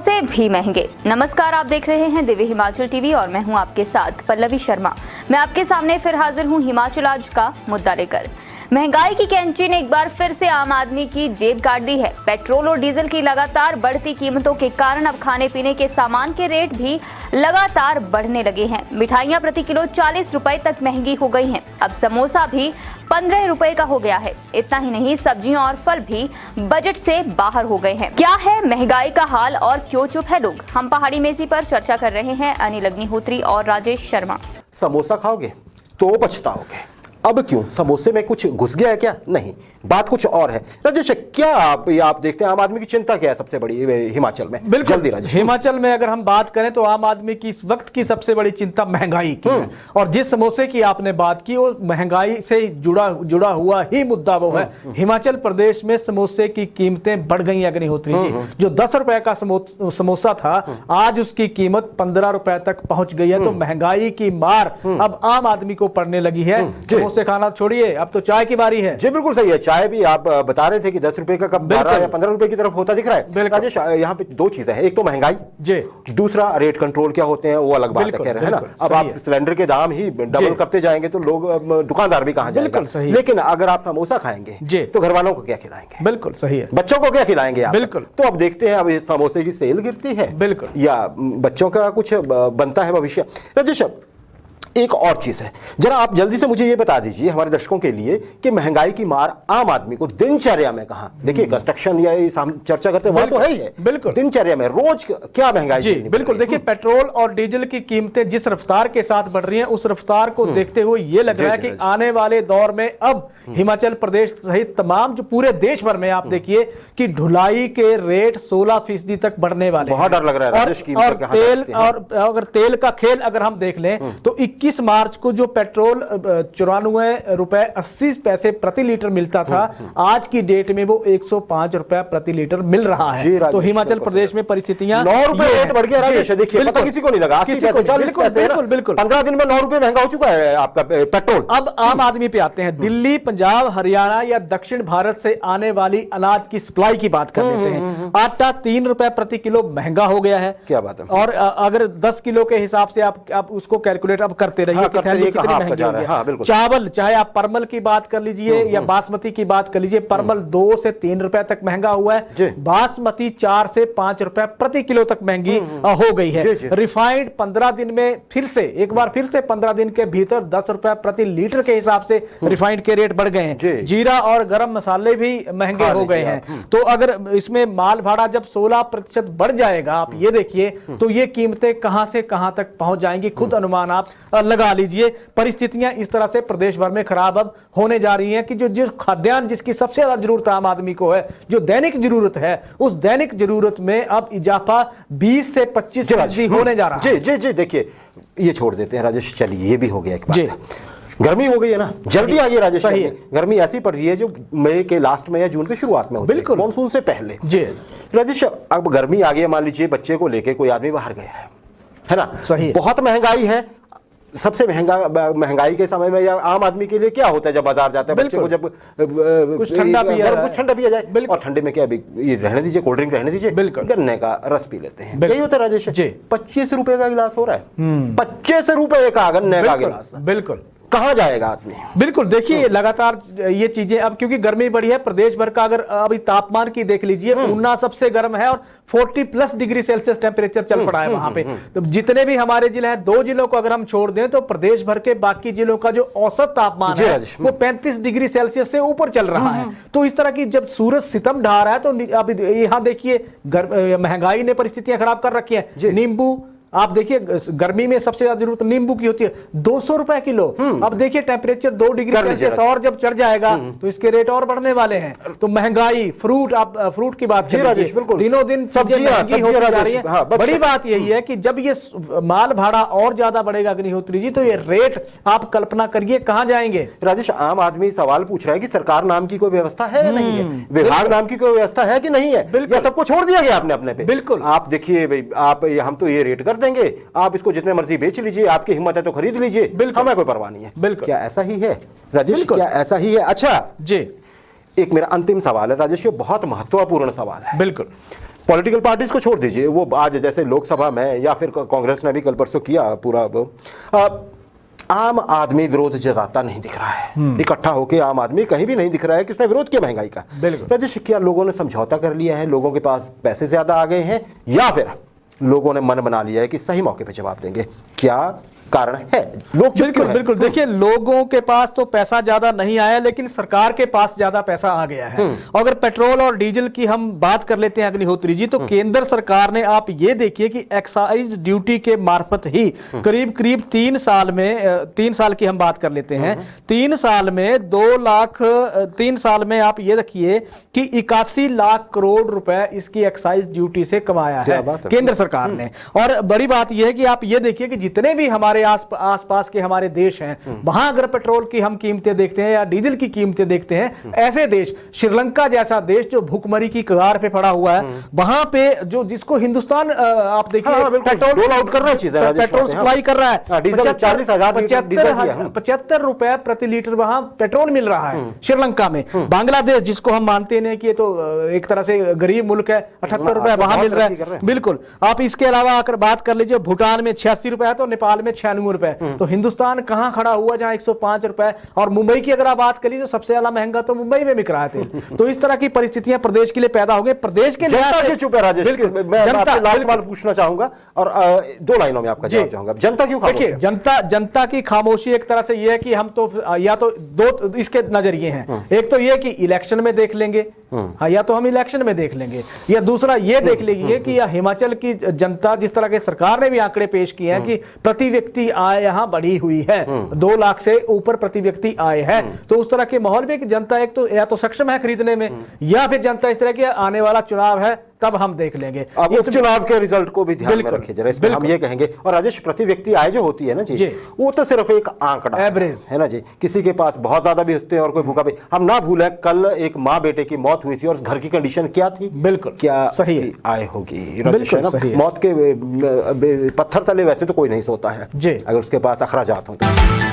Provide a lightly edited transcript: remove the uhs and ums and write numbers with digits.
समोसे भी महंगे। नमस्कार, आप देख रहे हैं दिव्य हिमाचल टीवी और मैं हूं आपके साथ पल्लवी शर्मा। मैं आपके सामने फिर हाजिर हूं हिमाचल आज का मुद्दा लेकर। महंगाई की कैंची ने एक बार फिर से आम आदमी की जेब काट दी है। पेट्रोल और डीजल की लगातार बढ़ती कीमतों के कारण अब खाने पीने के सामान के रेट भी लगातार बढ़ने लगे हैं। मिठाइयां प्रति किलो 40 रुपए तक महंगी हो गई हैं। अब समोसा भी 15 रुपए का हो गया है। इतना ही नहीं, सब्जियां और फल भी बजट से बाहर हो गए हैं। क्या है महंगाई का हाल और क्यों चुप है लोग? हम पहाड़ी मेजी पर चर्चा कर रहे हैं अनिल अग्निहोत्री और राजेश शर्मा। समोसा खाओगे तो पछताओगे। अब क्यों? समोसे में कुछ घुस गया है क्या? नहीं, बात कुछ और है। राजेश, क्या आप देखते हैं आम आदमी की चिंता क्या है सबसे बड़ी हिमाचल में? बिल्कुल, जल्दी राजेश। हिमाचल में अगर हम बात करें तो आम आदमी की इस वक्त की सबसे बड़ी चिंता महंगाई की है। और जिस समोसे की आपने बात की वो महंगाई से जुड़ा हुआ ही मुद्दा वो है। हिमाचल प्रदेश में समोसे की कीमतें बढ़ गई। अग्निहोत्री जी, जो 10 रुपए का समोसा था आज उसकी कीमत 15 रुपए तक पहुंच गई है। तो महंगाई की मार अब आम आदमी को पड़ने लगी है। समोसे खाना छोड़िए, अब तो चाय की बारी है। जी बिल्कुल सही है। चाय भी आप बता रहे थे कि 10 रुपए का कप 12 या 15 रुपए की तरफ होता दिख रहा है। राजेश, यहाँ पे दो चीजें हैं, एक तो महंगाई जी, दूसरा रेट कंट्रोल क्या होते हैं वो अलग बात है, है ना। अब आप सिलेंडर के दाम ही डबल करते जाएंगे तो लोग, दुकानदार भी कहां जाएगा। लेकिन अगर आप समोसा खाएंगे तो घर वालों को क्या खिलाएंगे? बिल्कुल सही है। बच्चों को क्या खिलाएंगे आप? बिल्कुल। तो अब देखते हैं अब समोसे की सेल गिरती है बिल्कुल, या बच्चों का कुछ बनता है भविष्य। राजेश, एक और चीज है, जरा आप जल्दी से मुझे ये बता दीजिए हमारे दर्शकों के लिए कि महंगाई की मार आम आदमी को दिनचर्या में कहां? देखिए, कंस्ट्रक्शन या इस हम चर्चा करते हैं वहां तो है ही है। बिल्कुल, दिनचर्या में रोज क्या महंगाई जी बिल्कुल। देखिए, पेट्रोल और डीजल की कीमतें जिस रफ्तार के साथ बढ़ रही हैं उस रफ्तार को देखते हुए ये लग रहा है कि आने वाले दौर में अब हिमाचल प्रदेश सहित तमाम जो पूरे देश भर में आप देखिए कि ढुलाई के रेट 16% तक बढ़ने वाले। बहुत डर लग रहा है। और तेल, और अगर तेल का खेल अगर हम देख लें तो 21 मार्च को जो पेट्रोल 94 रुपए 80 पैसे प्रति लीटर मिलता था, आज की डेट में वो 105 रुपए प्रति लीटर मिल रहा है। तो हिमाचल प्रदेश में परिस्थितियां 9 रुपए रेट बढ़ गया। देखिए, पता किसी को नहीं लगा, 80 पैसे 40 पैसे। बिल्कुल 15 दिन में 9 रुपए महंगा हो चुका है आपका पेट्रोल। अब आम आदमी पे आते हैं। दिल्ली, पंजाब, हरियाणा या दक्षिण भारत से आने वाली अनाज की सप्लाई की बात कर लेते हैं। आटा 3 रुपए प्रति किलो महंगा हो गया है। क्या बात है। और अगर 10 किलो के हिसाब से आप उसको कैलकुलेट अब करते रहिए कि थैली कितनी महंगी होगी। चावल, चाहे आप परमल की बात कर लीजिए या बासमती की बात कर लीजिए, परमल 2 से 3 रुपए तक महंगा हुआ है। बासमती 4 से 5 रुपए प्रति किलो तक महंगी हो गई है। रिफाइंड 15 दिन में फिर से, एक बार फिर से 15 दिन के भीतर 10 रुपए प्रति लीटर के हिसाब से रिफाइंड के रेट बढ़ गए हैं। जीरा और गरम मसाले भी महंगे हो गए हैं। तो अगर इसमें माल भाड़ा जब 16% बढ़ जाएगा, आप ये देखिए, तो ये कीमतें कहां से कहां तक पहुंच जाएंगी, खुद अनुमान आप लगा लीजिए। परिस्थितियां इस तरह से प्रदेश भर में खराब अब होने जा रही हैं कि जो खाद्यान्न जिसकी सबसे ज्यादा जरूरत आम आदमी को है, जो दैनिक जरूरत है, उस दैनिक जरूरत में अब इजाफा 20 से 25% होने जा रहा है। जी जी जी, देखिए ये छोड़ देते हैं राजेश, चलिए ये भी हो गया। एक बात है, गर्मी हो गई है ना, जल्दी आ गई राजेश। गर्मी ऐसी पड़ रही है जो मई के लास्ट में या जून के शुरुआत में होती है, बिल्कुल मानसून से पहले। जी राजेश, अब गर्मी आ गई है, मान लीजिए बच्चे को लेके कोई आदमी बाहर गया है ना, सही, बहुत महंगाई है। सबसे महंगाई के समय में या आम आदमी के लिए क्या होता है जब बाजार जाता है, बच्चे को जब कुछ ठंडा पिया जाए, और ठंडे में क्या, ये रहने दीजिए, कोल्ड ड्रिंक रहने दीजिए, गन्ने का रस पी लेते हैं। यही होता है राजेश। 25 रुपए का गिलास हो रहा है, 25 रुपए का गन्ने का गिलास। बिल्कुल, कहां जाएगा आदमी? बिल्कुल, देखिए लगातार ये चीजें, अब क्योंकि गर्मी बढ़ी है प्रदेश भर का, अगर अभी तापमान की देख लीजिए, ऊना सबसे गर्म है और 40+ डिग्री सेल्सियस टेम्परेचर चल पड़ा है वहां पे। तो जितने भी हमारे जिले हैं, 2 जिलों को अगर हम छोड़ दें तो प्रदेश भर के बाकी जिलों का जो औसत तापमान है वो 35 डिग्री सेल्सियस से ऊपर चल रहा है। तो इस तरह की जब सूरज सितम ढा रहा है, तो अब यहां देखिए महंगाई ने परिस्थितियां खराब कर रखी है। नींबू, आप देखिए गर्मी में सबसे ज्यादा जरूरत नींबू की होती है, 200 रुपए किलो। अब देखिए टेम्परेचर 2 डिग्री सेल्सियस और जब चढ़ जाएगा तो इसके रेट और बढ़ने वाले हैं। तो महंगाई, फ्रूट, आप फ्रूट की बात करिए, दिनों दिन सब्जियां महंगी होती जा रही है। बड़ी बात यही है कि जब ये माल भाड़ा और ज्यादा बढ़ेगा अग्निहोत्री जी, तो ये रेट आप कल्पना करिए कहां जाएंगे। राजेश, आम आदमी सवाल पूछ रहा है कि सरकार नाम की कोई व्यवस्था है या नहीं है, विभाग नाम की कोई व्यवस्था है कि नहीं है, या सबको छोड़ दिया गया आपने अपने पे? बिल्कुल, आप देखिए भाई, आप हम तो ये रेट कर देंगे, आप इसको जितने मर्जी बेच लीजिए, आपकी हिम्मत है तो खरीद लीजिए, हमें कोई परवाह नहीं है। बिल्कुल, क्या ऐसा ही है राजेश? क्या ऐसा ही है? अच्छा जी, एक मेरा अंतिम सवाल है राजेश, ये बहुत महत्वपूर्ण सवाल है। बिल्कुल, पॉलिटिकल पार्टीज को छोड़ दीजिए, वो आज जैसे लोकसभा में या फिर कांग्रेस ने भी कल परसों किया पूरा, आम आदमी विरोध जताता नहीं दिख रहा है। इकट्ठा होकर आम आदमी कहीं भी नहीं दिख रहा है कि उसने विरोध किया महंगाई का। राजेश, क्या लोगों ने समझौता कर लिया है, लोगों के पास पैसे ज्यादा आ गए हैं, या फिर लोगों ने मन बना लिया है कि सही मौके पे जवाब देंगे? क्या कारण है? लोग बिल्कुल बिल्कुल, देखिए लोगों के पास तो पैसा ज्यादा नहीं आया, लेकिन सरकार के पास ज्यादा पैसा आ गया है। अगर पेट्रोल और डीजल की हम बात कर लेते हैं अग्निहोत्री जी, तो केंद्र सरकार ने, आप ये देखिए कि एक्साइज ड्यूटी के मार्फत ही करीब करीब 3 साल में, 3 साल की हम बात कर लेते हैं, 3 साल में 2 लाख, 3 साल में आप ये देखिए कि 81 लाख करोड़ रुपए इसकी एक्साइज ड्यूटी से कमाया है केंद्र सरकार ने। और बड़ी बात यह है कि आप ये देखिए कि जितने भी हमारे आसपास के हमारे देश हैं, वहां अगर पेट्रोल की हम कीमतें देखते हैं या डीजल की कीमतें देखते हैं, ऐसे देश, श्रीलंका जैसा देश जो भुखमरी की कगार पे पड़ा हुआ है, वहां पे जो जिसको हिंदुस्तान आप देखिए पेट्रोल आउट कर रहा है, पेट्रोल सप्लाई कर रहा है, 75 रुपए प्रति लीटर वहां पेट्रोल मिल रहा है श्रीलंका में। बांग्लादेश, जिसको हम मानते हैं कि ये तो एक तरह से गरीब मुल्क है, 78 रुपए वहां मिल रहा है। बिल्कुल, आप इसके अलावा अगर बात कर लीजिए, भूटान में 86 रुपए है, तो नेपाल में 96 रुपए। तो हिंदुस्तान कहां खड़ा हुआ जहां 105 रुपए। और मुंबई की अगर आप बात करिए तो सबसे ज्यादा महंगा तो मुंबई में बिक रहा है तेल। तो इस तरह की परिस्थितियां प्रदेश के लिए पैदा हो गई। प्रदेश के जनता क्यों चुप है राजेश? मैं आपसे लास्ट सवाल पूछना चाहूंगा और 2 लाइनों में आपका जवाब चाहूंगा। जनता क्यों खामोश है? जनता की खामोशी एक तरह से यह है कि हम तो या तो 2 इसके नजरिए हैं। एक तो यह कि इलेक्शन में देख लेंगे, या तो हम इलेक्शन में देख लेंगे, या दूसरा यह देख लेंगे कि हिमाचल की जनता, जिस तरह के सरकार ने भी आंकड़े पेश किए हैं कि प्रति व्यक्ति आय यहां बढ़ी हुई है, 2 लाख से ऊपर प्रति व्यक्ति आय है। तो उस तरह के माहौल में कि जनता एक तो या तो सक्षम है खरीदने में, या फिर जनता इस तरह के आने वाला चुनाव है तब हम देख लेंगे। अब इस चुनाव के रिजल्ट को भी ध्यान में रखिए जरा, इसमें हम ये कहेंगे। और राजेश, प्रति व्यक्ति आय जो होती है ना जी, वो तो सिर्फ एक आंकड़ा, एवरेज है ना जी। किसी के पास बहुत ज्यादा भी होते हैं और कोई भूखा भी। हम ना भूलें, कल एक माँ बेटे की मौत हुई थी और घर की कंडीशन क्या थी? बिल्कुल क्या सही आय होगी? मौत के पत्थर तले वैसे तो कोई नहीं सोता है जी, अगर उसके पास अखराजात होते हैं।